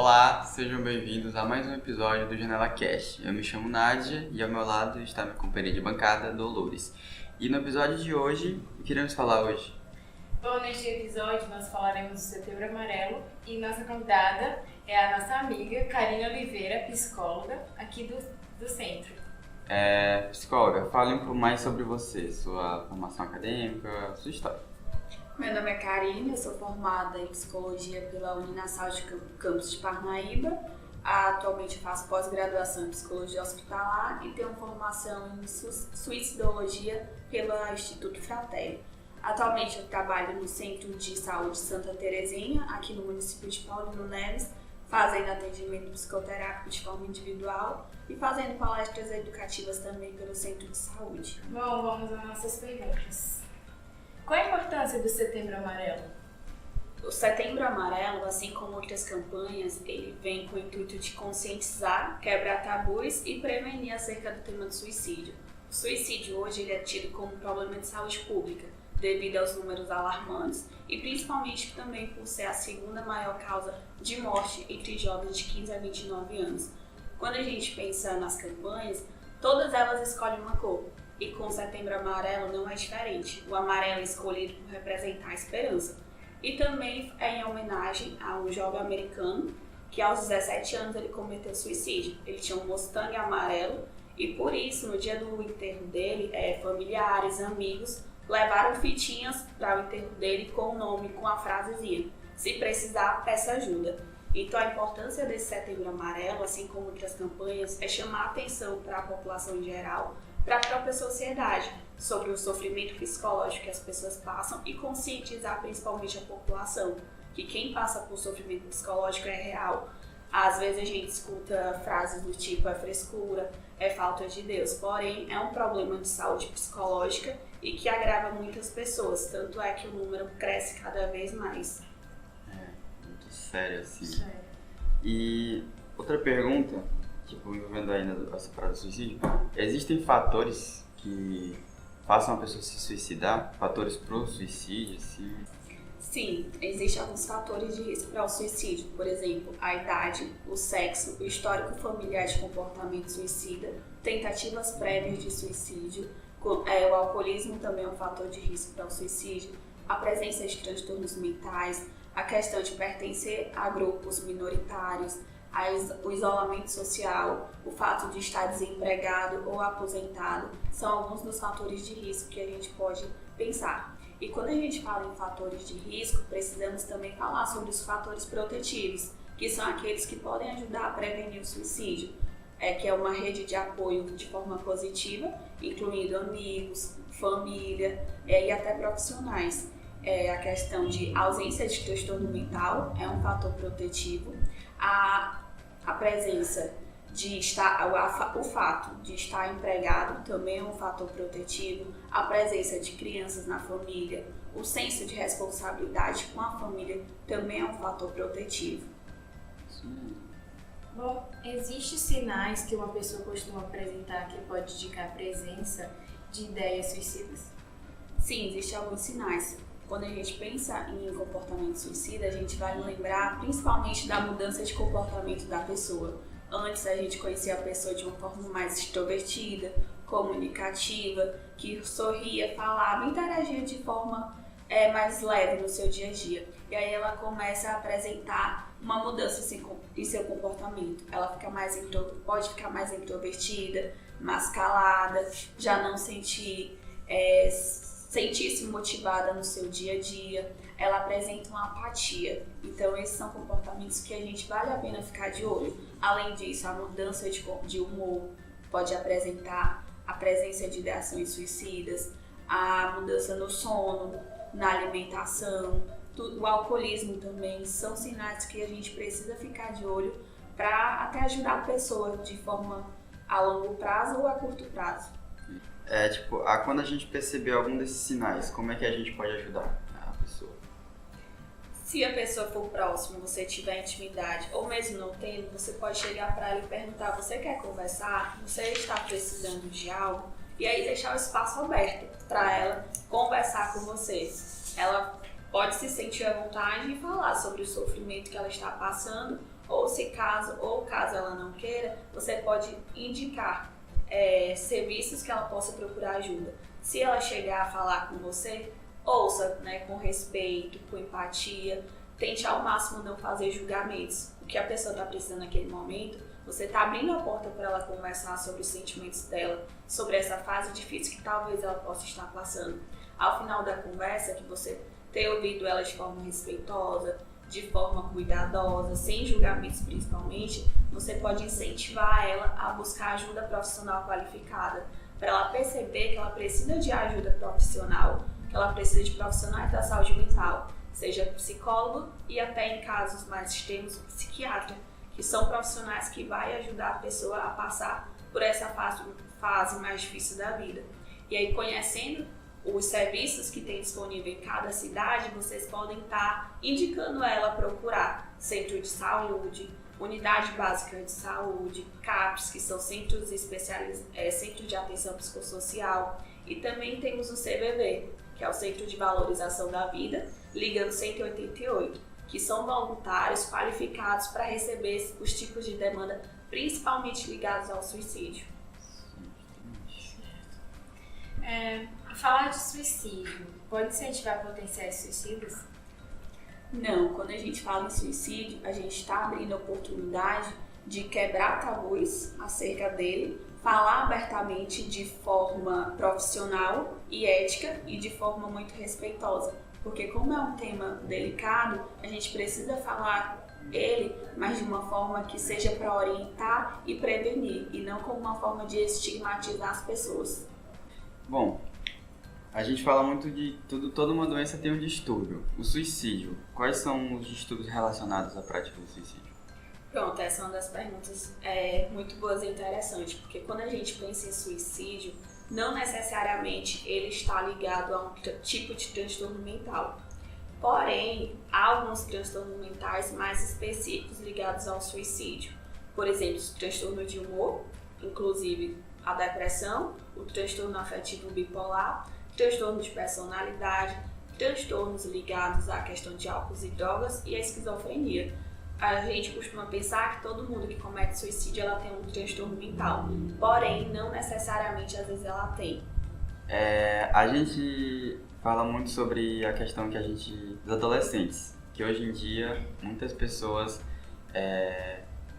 Olá, sejam bem-vindos a mais um episódio do Janela Cast. Eu me chamo Nádia e ao meu lado está minha companheira de bancada, Dolores. E no episódio de hoje, o que iremos falar hoje? Bom, neste episódio nós falaremos do Setembro Amarelo e nossa convidada é a nossa amiga Karine Oliveira, psicóloga aqui do centro. Psicóloga, fale um pouco mais sobre você, sua formação acadêmica, sua história. Meu nome é Karine, eu sou formada em Psicologia pela Uninassal de Campus de Parnaíba. Atualmente faço pós-graduação em Psicologia Hospitalar e tenho formação em Suicidologia pelo Instituto Fratelli. Atualmente eu trabalho no Centro de Saúde Santa Terezinha, aqui no município de Paulino Neves, fazendo atendimento psicoterápico de forma individual e fazendo palestras educativas também pelo Centro de Saúde. Bom, vamos às nossas perguntas. Qual a importância do Setembro Amarelo? O Setembro Amarelo, assim como outras campanhas, ele vem com o intuito de conscientizar, quebrar tabus e prevenir acerca do tema do suicídio. O suicídio hoje ele é tido como um problema de saúde pública, devido aos números alarmantes e principalmente também por ser a segunda maior causa de morte entre jovens de 15 a 29 anos. Quando a gente pensa nas campanhas, todas elas escolhem uma cor. E com o Setembro Amarelo não é diferente. O amarelo é escolhido por representar a esperança. E também é em homenagem a um jovem americano que aos 17 anos ele cometeu suicídio. Ele tinha um Mustang amarelo e por isso no dia do enterro dele, familiares, amigos levaram fitinhas para o enterro dele com o nome, com a frasezinha: se precisar, peça ajuda. Então a importância desse Setembro Amarelo, assim como outras campanhas, é chamar a atenção para a população em geral, para a própria sociedade, sobre o sofrimento psicológico que as pessoas passam e conscientizar principalmente a população, que quem passa por sofrimento psicológico é real. Às vezes a gente escuta frases do tipo: é frescura, é falta de Deus, porém é um problema de saúde psicológica e que agrava muitas pessoas, tanto é que o número cresce cada vez mais. Muito sério assim. Sério. E outra pergunta, envolvendo ainda essa parada do suicídio, existem fatores que façam a pessoa se suicidar? Fatores pro suicídio, assim? Sim, existem alguns fatores de risco para o suicídio, por exemplo, a idade, o sexo, o histórico familiar de comportamento suicida, tentativas prévias de suicídio, o alcoolismo também é um fator de risco para o suicídio, a presença de transtornos mentais, a questão de pertencer a grupos minoritários, o isolamento social, o fato de estar desempregado ou aposentado, são alguns dos fatores de risco que a gente pode pensar. E quando a gente fala em fatores de risco, precisamos também falar sobre os fatores protetivos, que são aqueles que podem ajudar a prevenir o suicídio, que é uma rede de apoio de forma positiva, incluindo amigos, família e até profissionais. A questão de ausência de transtorno mental é um fator protetivo. A presença de o fato de estar empregado também é um fator protetivo, a presença de crianças na família, o senso de responsabilidade com a família também é um fator protetivo. Sim. Bom, existem sinais que uma pessoa costuma apresentar que pode indicar a presença de ideias suicidas? Sim, existem alguns sinais. Quando a gente pensa em comportamento suicida, a gente vai lembrar principalmente da mudança de comportamento da pessoa. Antes a gente conhecia a pessoa de uma forma mais extrovertida, comunicativa, que sorria, falava, interagia de forma mais leve no seu dia a dia. E aí ela começa a apresentar uma mudança em seu comportamento. Ela pode ficar mais introvertida, mais calada, já não sentir-se motivada no seu dia a dia, ela apresenta uma apatia. Então esses são comportamentos que a gente vale a pena ficar de olho. Além disso, a mudança de humor pode apresentar a presença de ideações suicidas, a mudança no sono, na alimentação, o alcoolismo também são sinais que a gente precisa ficar de olho para até ajudar a pessoa de forma a longo prazo ou a curto prazo. Quando a gente perceber algum desses sinais, como é que a gente pode ajudar a pessoa? Se a pessoa for próxima, você tiver intimidade, ou mesmo não tendo, você pode chegar para ela e perguntar: você quer conversar? Você está precisando de algo? E aí deixar o espaço aberto para ela conversar com você. Ela pode se sentir à vontade e falar sobre o sofrimento que ela está passando, ou caso ela não queira, você pode indicar serviços que ela possa procurar ajuda. Se ela chegar a falar com você, ouça, né, com respeito, com empatia, tente ao máximo não fazer julgamentos. O que a pessoa está precisando naquele momento, você está abrindo a porta para ela conversar sobre os sentimentos dela, sobre essa fase difícil que talvez ela possa estar passando. Ao final da conversa, que você ter ouvido ela de forma respeitosa, de forma cuidadosa, sem julgamentos principalmente, você pode incentivar ela a buscar ajuda profissional qualificada, para ela perceber que ela precisa de ajuda profissional, que ela precisa de profissionais da saúde mental, seja psicólogo e até em casos mais extremos, psiquiatra, que são profissionais que vão ajudar a pessoa a passar por essa fase mais difícil da vida. E aí, conhecendo os serviços que tem disponível em cada cidade, vocês podem estar indicando ela a procurar centro de saúde, unidade básica de saúde, CAPS, que são centros centros de atenção psicossocial, e também temos o CVV, que é o Centro de Valorização da Vida, ligando 188, que são voluntários qualificados para receber os tipos de demanda, principalmente ligados ao suicídio. Falar de suicídio pode incentivar potenciais suicidas? Não, quando a gente fala em suicídio, a gente está abrindo a oportunidade de quebrar tabus acerca dele, falar abertamente de forma profissional e ética e de forma muito respeitosa. Porque como é um tema delicado, a gente precisa falar ele, mas de uma forma que seja para orientar e prevenir, e não como uma forma de estigmatizar as pessoas. Bom, a gente fala muito de toda uma doença tem um distúrbio. O suicídio, quais são os distúrbios relacionados à prática do suicídio? Pronto, essa é uma das perguntas muito boas e interessantes, porque quando a gente pensa em suicídio, não necessariamente ele está ligado a um tipo de transtorno mental. Porém, há alguns transtornos mentais mais específicos ligados ao suicídio. Por exemplo, o transtorno de humor, inclusive a depressão, o transtorno afetivo bipolar, transtorno de personalidade, transtornos ligados à questão de álcool e drogas e a esquizofrenia. A gente costuma pensar que todo mundo que comete suicídio ela tem um transtorno mental, porém não necessariamente às vezes ela tem. A gente fala muito sobre a questão dos adolescentes, que hoje em dia muitas pessoas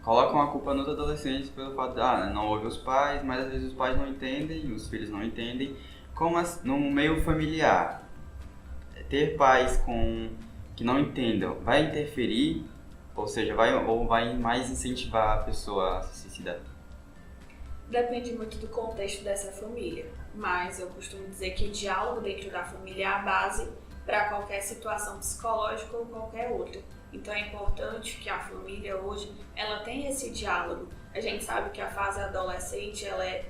colocam a culpa nos adolescentes pelo fato de não ouvem os pais, mas às vezes os pais não entendem, os filhos não entendem. Como no meio familiar, ter pais que não entendam vai interferir, ou seja, vai mais incentivar a pessoa a se suicidar? Depende muito do contexto dessa família, mas eu costumo dizer que diálogo dentro da família é a base para qualquer situação psicológica ou qualquer outra. Então é importante que a família hoje ela tenha esse diálogo. A gente sabe que a fase adolescente ela é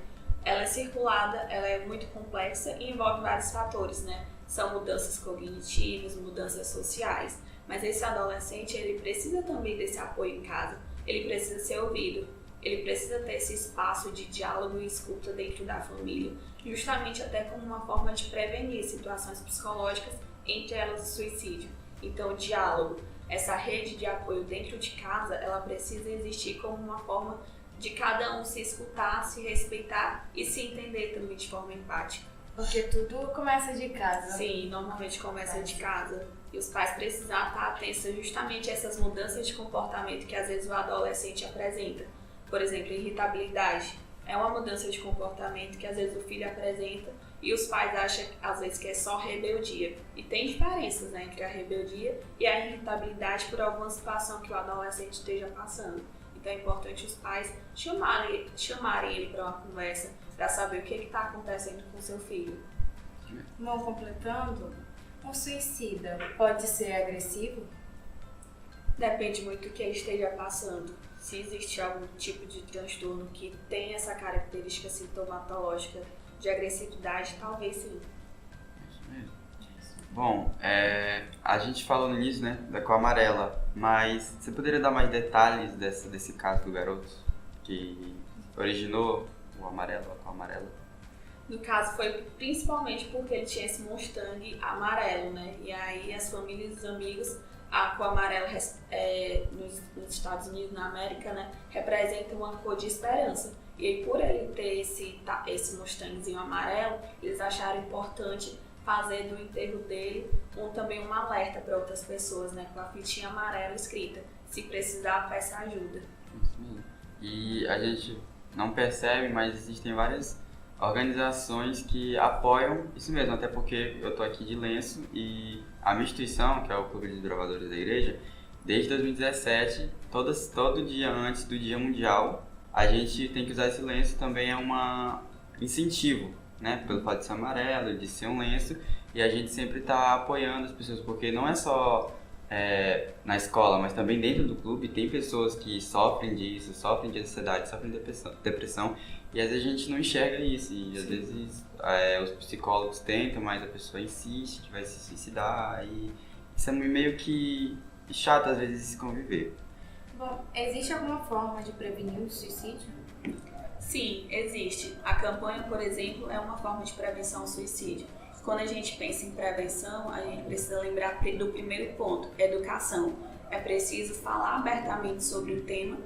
circulada, ela é muito complexa e envolve vários fatores, né? São mudanças cognitivas, mudanças sociais. Mas esse adolescente, ele precisa também desse apoio em casa. Ele precisa ser ouvido. Ele precisa ter esse espaço de diálogo e escuta dentro da família. Justamente até como uma forma de prevenir situações psicológicas, entre elas o suicídio. Então o diálogo, essa rede de apoio dentro de casa, ela precisa existir como uma forma de cada um se escutar, se respeitar e se entender também de forma empática. Porque tudo começa de casa. Sim, normalmente começa de casa. E os pais precisam estar atentos justamente a essas mudanças de comportamento que às vezes o adolescente apresenta. Por exemplo, irritabilidade. É uma mudança de comportamento que às vezes o filho apresenta e os pais acham às vezes que é só rebeldia. E tem diferenças, né, entre a rebeldia e a irritabilidade por alguma situação que o adolescente esteja passando. Então é importante os pais chamarem ele para uma conversa, para saber o que está acontecendo com o seu filho. Vão completando, um suicida pode ser agressivo? Depende muito do que ele esteja passando. Se existe algum tipo de transtorno que tem essa característica sintomatológica de agressividade, talvez sim. Isso mesmo. Bom, a gente falou no início, né, da cor amarela, mas você poderia dar mais detalhes desse caso do garoto que originou a cor amarela? No caso, foi principalmente porque ele tinha esse Mustang amarelo, né? E aí as famílias e os amigos A cor amarela nos Estados Unidos, na América, né, representa uma cor de esperança. E por ele ter esse Mustangzinho amarelo, eles acharam importante fazer do enterro dele também um alerta para outras pessoas, né, com a fitinha amarela escrita: se precisar, peça ajuda. E a gente não percebe, mas existem várias organizações que apoiam isso mesmo, até porque eu tô aqui de lenço e a minha instituição, que é o Clube de Desbravadores da Igreja, desde 2017, todo dia antes do Dia Mundial, a gente tem que usar esse lenço. Também é um incentivo, né, pelo fato de ser amarelo, de ser um lenço, e a gente sempre está apoiando as pessoas, porque não é só na escola, mas também dentro do clube tem pessoas que sofrem disso, sofrem de ansiedade, sofrem de depressão, e às vezes a gente não enxerga isso, e às vezes os psicólogos tentam, mas a pessoa insiste que vai se suicidar, e isso é meio que chato às vezes se conviver. Bom, existe alguma forma de prevenir o suicídio? Sim, existe. A campanha, por exemplo, é uma forma de prevenção ao suicídio. Quando a gente pensa em prevenção, a gente precisa lembrar do primeiro ponto: educação. É preciso falar abertamente sobre o tema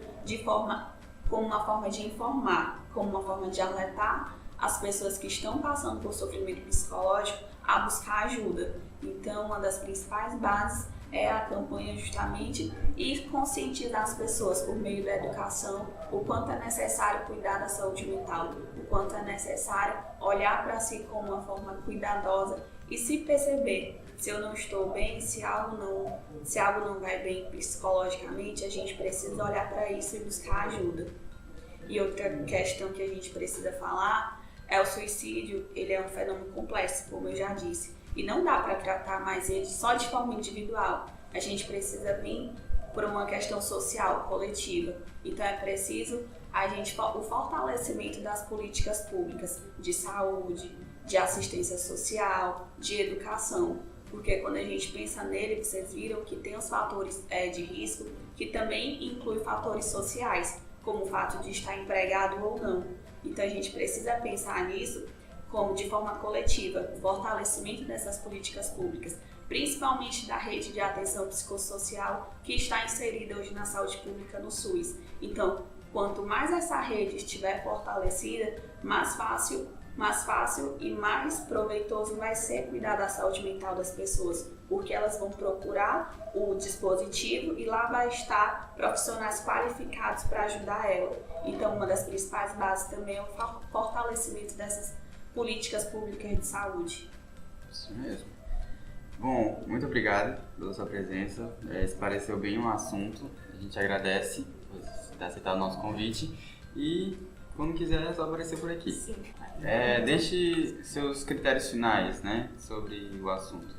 como uma forma de informar, como uma forma de alertar as pessoas que estão passando por sofrimento psicológico a buscar ajuda. Então, uma das principais bases é a campanha justamente e conscientizar as pessoas por meio da educação o quanto é necessário cuidar da saúde mental, o quanto é necessário olhar para si como uma forma cuidadosa e se perceber: se eu não estou bem, se algo não vai bem psicologicamente, a gente precisa olhar para isso e buscar ajuda. E outra questão que a gente precisa falar é o suicídio. Ele é um fenômeno complexo, como eu já disse, e não dá para tratar mais ele só de forma individual. A gente precisa vir por uma questão social, coletiva. Então é preciso o fortalecimento das políticas públicas de saúde, de assistência social, de educação. Porque quando a gente pensa nele, vocês viram que tem os fatores de risco, que também inclui fatores sociais, como o fato de estar empregado ou não. Então a gente precisa pensar nisso como de forma coletiva, o fortalecimento dessas políticas públicas, principalmente da rede de atenção psicossocial que está inserida hoje na saúde pública no SUS. Então, quanto mais essa rede estiver fortalecida, mais fácil e mais proveitoso vai ser cuidar da saúde mental das pessoas, porque elas vão procurar o dispositivo e lá vai estar profissionais qualificados para ajudar ela. Então, uma das principais bases também é o fortalecimento dessas políticas públicas de saúde. Isso mesmo. Bom, muito obrigado pela sua presença. Esclareceu bem o assunto. A gente agradece por ter aceitado o nosso convite. E quando quiser é só aparecer por aqui. Sim. Deixe seus critérios finais, né, sobre o assunto.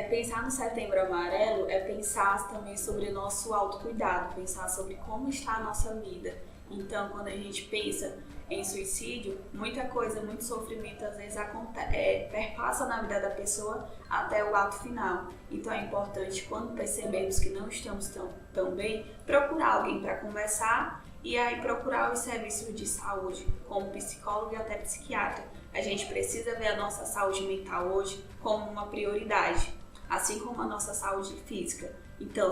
Pensar no Setembro Amarelo é pensar também sobre o nosso autocuidado, pensar sobre como está a nossa vida. Então, quando a gente pensa em suicídio, muita coisa, muito sofrimento às vezes perpassa na vida da pessoa até o ato final. Então é importante, quando percebemos que não estamos tão bem, procurar alguém para conversar e aí procurar os serviços de saúde, como psicólogo e até psiquiatra. A gente precisa ver a nossa saúde mental hoje como uma prioridade, assim como a nossa saúde física. Então,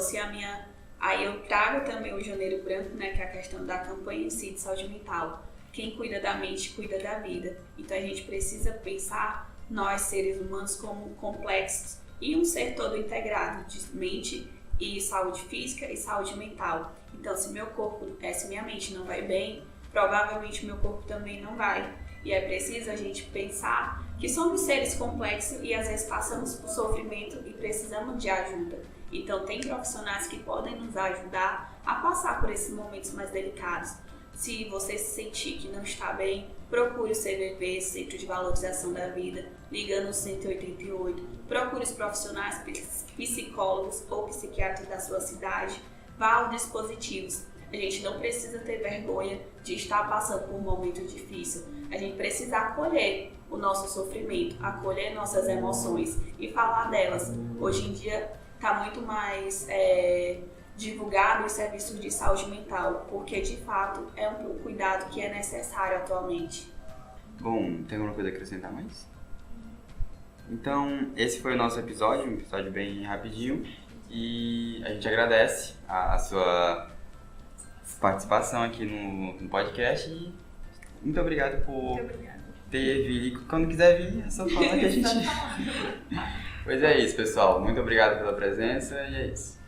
aí eu trago também o Janeiro Branco, né, que é a questão da campanha em si de saúde mental. Quem cuida da mente, cuida da vida. Então a gente precisa pensar nós, seres humanos, como complexos e um ser todo integrado de mente e saúde física e saúde mental. Então se minha mente não vai bem, provavelmente meu corpo também não vai. E é preciso a gente pensar que somos seres complexos e às vezes passamos por sofrimento e precisamos de ajuda. Então tem profissionais que podem nos ajudar a passar por esses momentos mais delicados. Se você se sentir que não está bem, procure o CVV, Centro de Valorização da Vida, liga no 188, procure os profissionais psicólogos ou psiquiatras da sua cidade, vá aos dispositivos. A gente não precisa ter vergonha de estar passando por um momento difícil. A gente precisa acolher o nosso sofrimento, acolher nossas emoções e falar delas. Hoje em dia está muito mais divulgado os serviços de saúde mental, porque de fato é um cuidado que é necessário atualmente. Bom, tem alguma coisa a acrescentar mais? Então, esse foi o nosso episódio, um episódio bem rapidinho. E a gente agradece a sua participação aqui no podcast e muito obrigado por ter vindo. Quando quiser vir, é só falar que a gente... Pois é isso, pessoal. Muito obrigado pela presença e é isso.